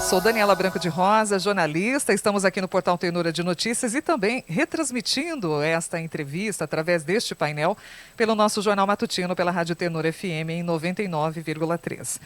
Sou Daniela Branco de Rosa, jornalista. Estamos aqui no Portal Tenura de Notícias e também retransmitindo esta entrevista através deste painel pelo nosso Jornal Matutino, pela Rádio Tenura FM em 99,3.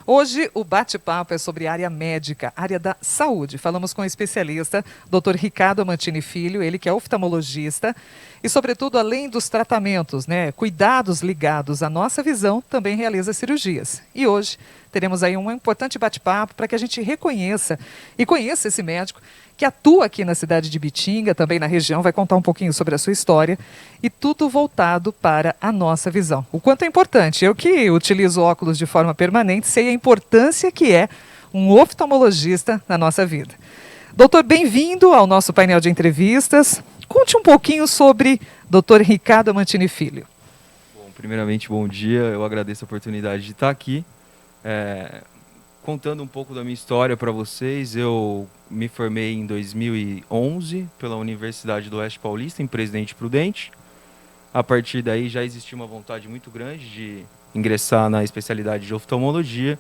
Hoje o bate-papo é sobre área médica, área da saúde. Falamos com o especialista, Dr. Ricardo Amantini Filho, ele que é oftalmologista e, sobretudo, além dos tratamentos, cuidados ligados à nossa visão, também realiza cirurgias. E hoje teremos aí um importante bate-papo para que a gente reconheça e conheça esse médico que atua aqui na cidade de Ibitinga, também na região, vai contar um pouquinho sobre a sua história e tudo voltado para a nossa visão. O quanto é importante. Eu que utilizo óculos de forma permanente, sei a importância que é um oftalmologista na nossa vida. Doutor, bem-vindo ao nosso painel de entrevistas. Conte um pouquinho sobre Dr. Ricardo Amantini Filho. Bom, primeiramente, bom dia. Eu agradeço a oportunidade de estar aqui. Contando um pouco da minha história para vocês, eu me formei em 2011 pela Universidade do Oeste Paulista, em Presidente Prudente. A partir daí já existia uma vontade muito grande de ingressar na especialidade de oftalmologia.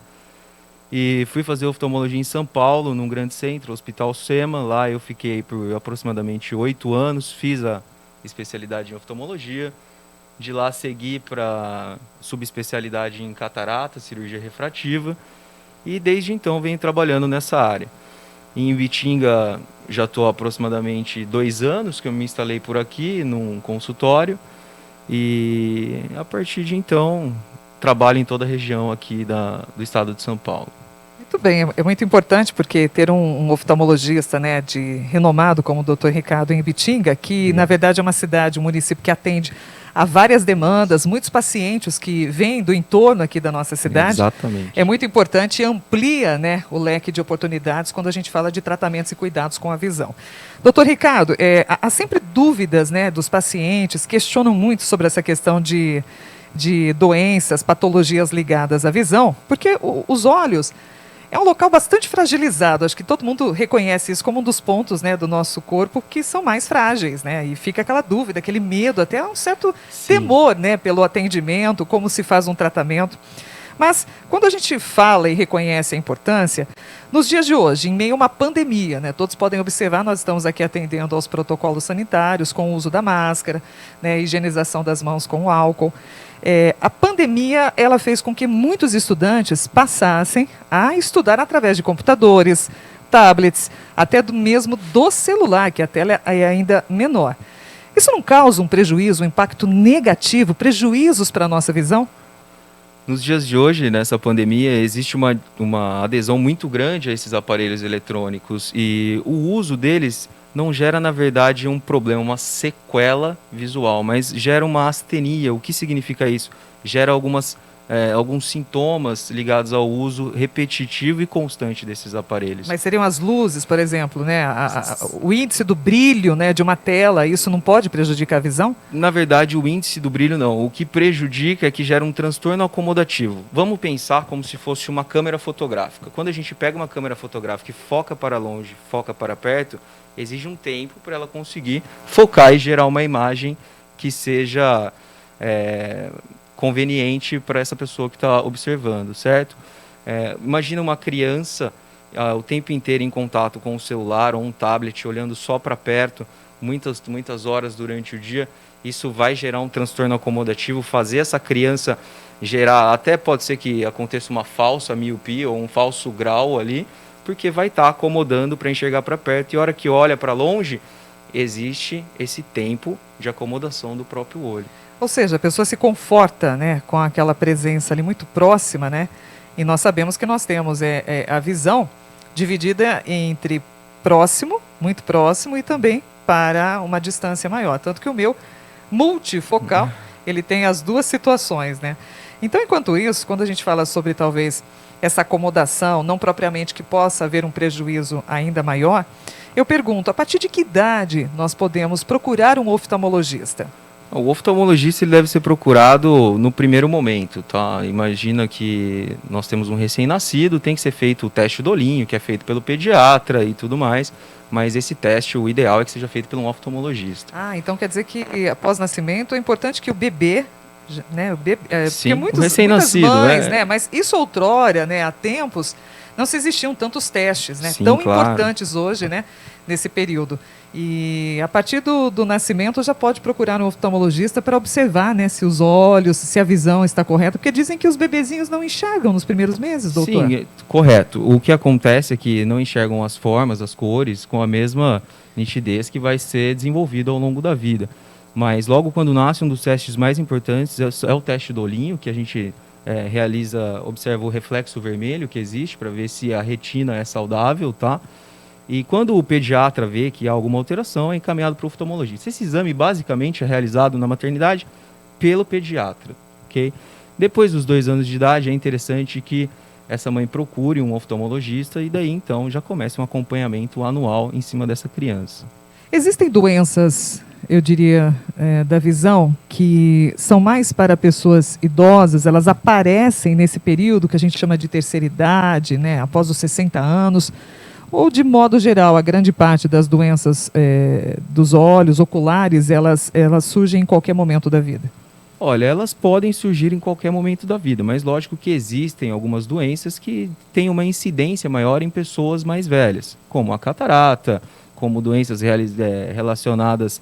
E fui fazer oftalmologia em São Paulo, num grande centro, o Hospital SEMA. Lá eu fiquei por aproximadamente 8 anos, fiz a especialidade em oftalmologia. De lá segui para subespecialidade em catarata, cirurgia refrativa. E desde então venho trabalhando nessa área. Em Ibitinga já estou há aproximadamente 2 anos que eu me instalei por aqui num consultório. E a partir de então trabalho em toda a região aqui do estado de São Paulo. Muito bem, é muito importante porque ter um oftalmologista de renomado como o Dr. Ricardo em Ibitinga, que na verdade é uma cidade, um município que atende a várias demandas, muitos pacientes que vêm do entorno aqui da nossa cidade. Exatamente. É muito importante e amplia o leque de oportunidades quando a gente fala de tratamentos e cuidados com a visão. Doutor Ricardo, há sempre dúvidas dos pacientes, questionam muito sobre essa questão de doenças, patologias ligadas à visão, porque os olhos é um local bastante fragilizado. Acho que todo mundo reconhece isso como um dos pontos do nosso corpo que são mais frágeis, E fica aquela dúvida, aquele medo, até um certo temor, pelo atendimento, como se faz um tratamento. Mas quando a gente fala e reconhece a importância, nos dias de hoje, em meio a uma pandemia, todos podem observar, nós estamos aqui atendendo aos protocolos sanitários, com o uso da máscara, higienização das mãos com o álcool. A pandemia ela fez com que muitos estudantes passassem a estudar através de computadores, tablets, até mesmo do celular, que a tela é ainda menor. Isso não causa um prejuízo, um impacto negativo, prejuízos para a nossa visão? Nos dias de hoje, nessa pandemia, existe uma adesão muito grande a esses aparelhos eletrônicos e o uso deles não gera, na verdade, um problema, uma sequela visual, mas gera uma astenia. O que significa isso? Gera alguns sintomas ligados ao uso repetitivo e constante desses aparelhos. Mas seriam as luzes, por exemplo, o índice do brilho de uma tela, isso não pode prejudicar a visão? Na verdade, o índice do brilho não. O que prejudica é que gera um transtorno acomodativo. Vamos pensar como se fosse uma câmera fotográfica. Quando a gente pega uma câmera fotográfica e foca para longe, foca para perto, exige um tempo para ela conseguir focar e gerar uma imagem que seja conveniente para essa pessoa que está observando, certo? Imagina uma criança o tempo inteiro em contato com o celular ou um tablet, olhando só para perto, muitas horas durante o dia. Isso vai gerar um transtorno acomodativo, fazer essa criança gerar, até pode ser que aconteça uma falsa miopia ou um falso grau ali, porque vai estar acomodando para enxergar para perto, e a hora que olha para longe, existe esse tempo de acomodação do próprio olho. Ou seja, a pessoa se conforta com aquela presença ali muito próxima, e nós sabemos que nós temos a visão dividida entre próximo, muito próximo, e também para uma distância maior. Tanto que o meu multifocal, ele tem as duas situações, Então, enquanto isso, quando a gente fala sobre talvez essa acomodação, não propriamente que possa haver um prejuízo ainda maior, eu pergunto, a partir de que idade nós podemos procurar um oftalmologista? O oftalmologista ele deve ser procurado no primeiro momento, tá? Imagina que nós temos um recém-nascido, tem que ser feito o teste do olhinho, que é feito pelo pediatra e tudo mais, mas esse teste, o ideal é que seja feito por um oftalmologista. Então quer dizer que após nascimento é importante que o bebê Né, Sim, porque o muitas recém-nascido, mães, né, mas isso outrora, né, há tempos, não se existiam tantos testes, né, Sim, tão claro. importantes hoje, né, nesse período. E a partir do nascimento já pode procurar um oftalmologista para observar, né, se os olhos, se a visão está correta, porque dizem que os bebezinhos não enxergam nos primeiros meses, doutor. Sim, correto. O que acontece é que não enxergam as formas, as cores, com a mesma nitidez que vai ser desenvolvida ao longo da vida. Mas logo quando nasce, um dos testes mais importantes é o teste do olhinho, que a gente realiza, observa o reflexo vermelho que existe para ver se a retina é saudável, tá? E quando o pediatra vê que há alguma alteração, é encaminhado para o oftalmologista. Esse exame basicamente é realizado na maternidade pelo pediatra, ok? Depois dos 2 anos de idade, é interessante que essa mãe procure um oftalmologista e daí então já começa um acompanhamento anual em cima dessa criança. Existem doenças, eu diria, da visão que são mais para pessoas idosas, elas aparecem nesse período que a gente chama de terceira idade, né, após os 60 anos, ou de modo geral, a grande parte das doenças dos olhos, oculares, elas surgem em qualquer momento da vida? Olha, elas podem surgir em qualquer momento da vida, mas lógico que existem algumas doenças que têm uma incidência maior em pessoas mais velhas, como a catarata, como doenças relacionadas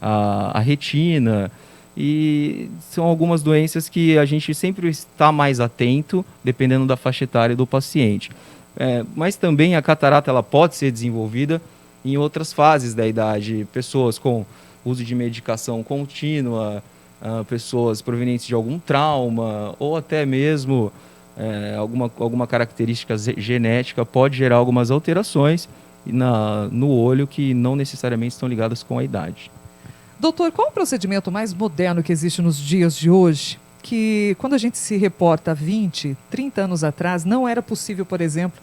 à retina, e são algumas doenças que a gente sempre está mais atento, dependendo da faixa etária do paciente. Mas também a catarata ela pode ser desenvolvida em outras fases da idade, pessoas com uso de medicação contínua, pessoas provenientes de algum trauma, ou até mesmo alguma característica genética pode gerar algumas alterações no olho que não necessariamente estão ligadas com a idade. Doutor, qual o procedimento mais moderno que existe nos dias de hoje? Que quando a gente se reporta 20, 30 anos atrás, não era possível, por exemplo,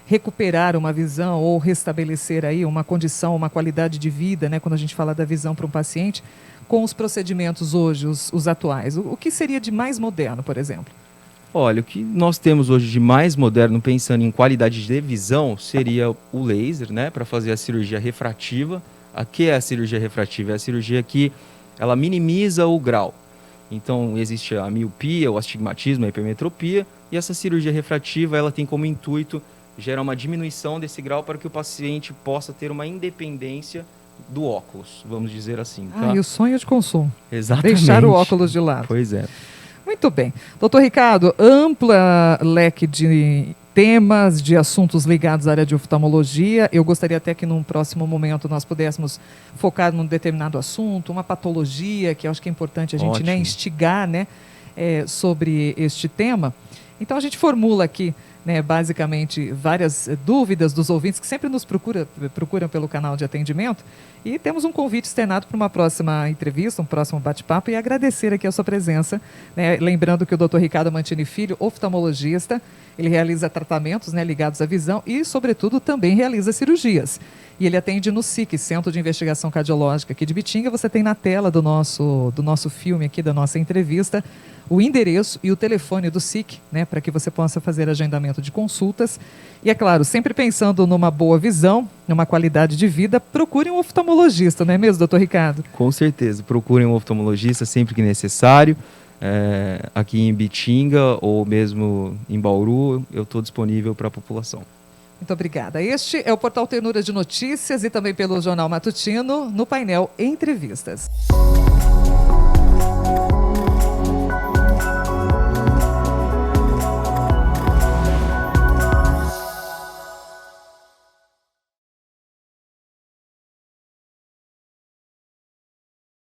recuperar uma visão ou restabelecer aí uma condição, uma qualidade de vida, né, quando a gente fala da visão para um paciente, com os procedimentos hoje, os atuais. O que seria de mais moderno, por exemplo? Olha, o que nós temos hoje de mais moderno, pensando em qualidade de visão, seria o laser, né, para fazer a cirurgia refrativa. A que é a cirurgia refrativa? É a cirurgia que ela minimiza o grau. Então, existe a miopia, o astigmatismo, a hipermetropia, e essa cirurgia refrativa ela tem como intuito gerar uma diminuição desse grau para que o paciente possa ter uma independência do óculos, vamos dizer assim. Tá? E o sonho de consumo. Exatamente. Deixar o óculos de lado. Pois é. Muito bem. Doutor Ricardo, ampla leque de temas, de assuntos ligados à área de oftalmologia. Eu gostaria até que num próximo momento nós pudéssemos focar num determinado assunto, uma patologia, que eu acho que é importante a gente, né, instigar, né, sobre este tema. Então a gente formula aqui, né, basicamente várias dúvidas dos ouvintes que sempre nos procuram pelo canal de atendimento, e temos um convite externado para uma próxima entrevista, um próximo bate-papo, e agradecer aqui a sua presença, né, lembrando que o Dr. Ricardo Mantini Filho, oftalmologista, ele realiza tratamentos, né, ligados à visão e, sobretudo, também realiza cirurgias. E ele atende no SIC, Centro de Investigação Cardiológica aqui de Bitinga. Você tem na tela do nosso filme aqui, da nossa entrevista, o endereço e o telefone do SIC, né, para que você possa fazer agendamento de consultas. E, é claro, sempre pensando numa boa visão, numa qualidade de vida, procure um oftalmologista, não é mesmo, doutor Ricardo? Com certeza, procurem um oftalmologista sempre que necessário. Aqui em Bitinga ou mesmo em Bauru, eu estou disponível para a população. Muito obrigada. Este é o Portal Ternura de Notícias e também pelo Jornal Matutino, no painel Entrevistas.